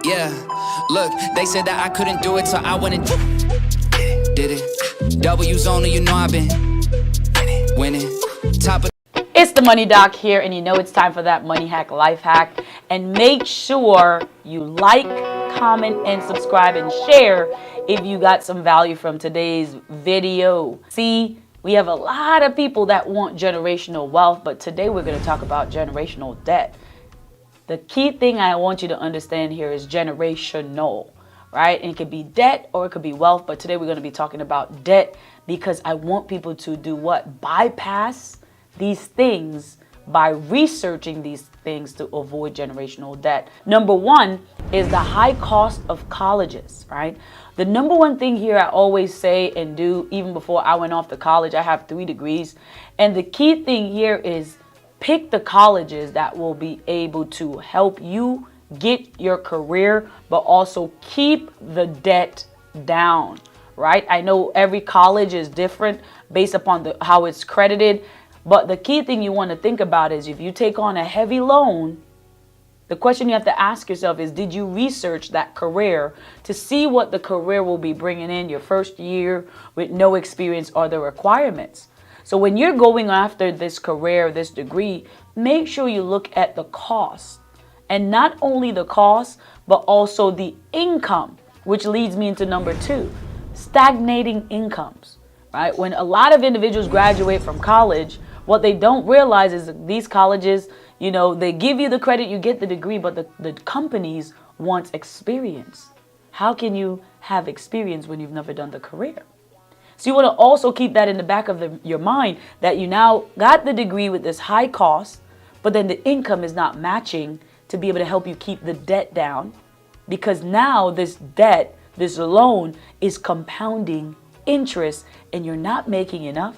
Yeah, look, they said that I couldn't do it, so I went and did it. W's only, you know I've been winning. Top of It's the Money Doc here, and you know it's time for that Money Hack Life Hack. And make sure you like, comment, and subscribe and share if you got some value from today's video. See, we have a lot of people that want generational wealth, but today we're going to talk about generational debt. The key thing I want you to understand here is generational, right? And it could be debt or it could be wealth, but today we're going to be talking about debt because I want people to do what? Bypass these things by researching these things to avoid generational debt. Number one is the high cost of colleges, right? The number one thing here I always say and do, even before I went off to college, I have 3 degrees. And the key thing here is pick the colleges that will be able to help you get your career, but also keep the debt down, right? I know every college is different based upon how it's credited, but the key thing you want to think about is if you take on a heavy loan, the question you have to ask yourself is, did you research that career to see what the career will be bringing in your first year with no experience or the requirements? So when you're going after this career, this degree, make sure you look at the cost. And not only the cost, but also the income, which leads me into number 2, stagnating incomes, right? When a lot of individuals graduate from college, what they don't realize is that these colleges, you know, they give you the credit, you get the degree, but the companies want experience. How can you have experience when you've never done the career? So you want to also keep that in the back of your mind that you now got the degree with this high cost, but then the income is not matching to be able to help you keep the debt down, because now this debt, this loan is compounding interest and you're not making enough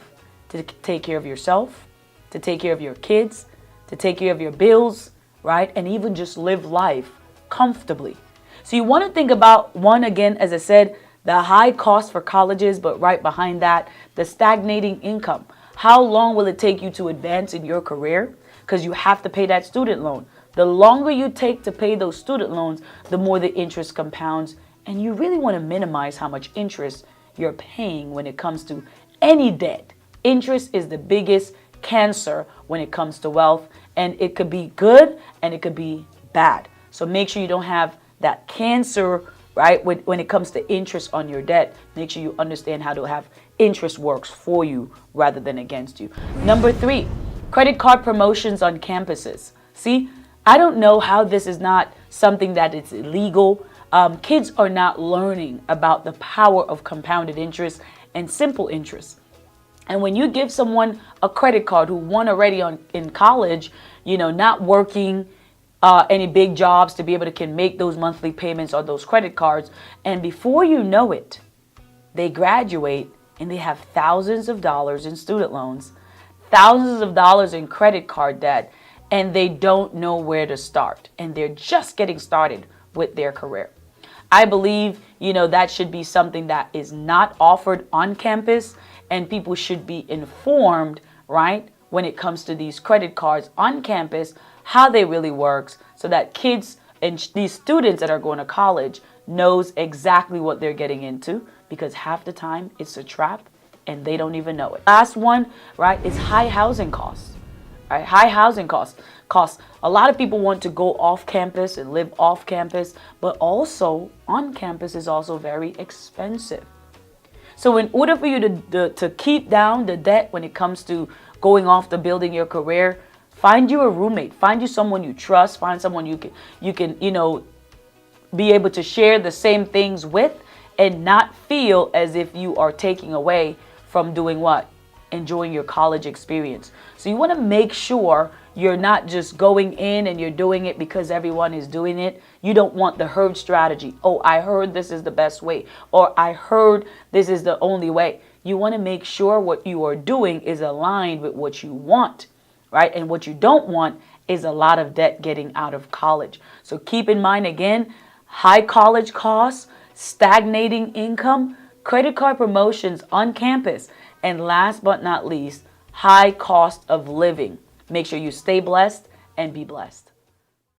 to take care of yourself, to take care of your kids, to take care of your bills, right? And even just live life comfortably. So you want to think about, one, again, as I said, the high cost for colleges, but right behind that, the stagnating income. How long will it take you to advance in your career? Because you have to pay that student loan. The longer you take to pay those student loans, the more the interest compounds. And you really want to minimize how much interest you're paying when it comes to any debt. Interest is the biggest cancer when it comes to wealth, and it could be good and it could be bad. So make sure you don't have that cancer, right? When it comes to interest on your debt, make sure you understand how to have interest works for you rather than against you. Number 3, credit card promotions on campuses. See, I don't know how this is not something that is illegal. Kids are not learning about the power of compounded interest and simple interest. And when you give someone a credit card who won already in college, you know, not working any big jobs to be able to can make those monthly payments on those credit cards, and before you know it, they graduate and they have thousands of dollars in student loans, thousands of dollars in credit card debt, and they don't know where to start, and they're just getting started with their career. I believe, you know, that should be something that is not offered on campus, and people should be informed, right, when it comes to these credit cards on campus, how they really works, so that kids and these students that are going to college knows exactly what they're getting into, because half the time it's a trap and they don't even know it. Last one, right, is high housing costs. Right? High housing costs. A lot of people want to go off campus and live off campus, but also on campus is also very expensive. So in order for you to keep down the debt when it comes to going off to building your career, find you a roommate, find you someone you trust, find someone you can you know, be able to share the same things with and not feel as if you are taking away from doing what? Enjoying your college experience. So you want to make sure you're not just going in and you're doing it because everyone is doing it. You don't want the herd strategy. Oh, I heard this is the best way, or I heard this is the only way. You want to make sure what you are doing is aligned with what you want, right? And what you don't want is a lot of debt getting out of college. So keep in mind, again, high college costs, stagnating income, credit card promotions on campus, and last but not least, high cost of living. Make sure you stay blessed and be blessed.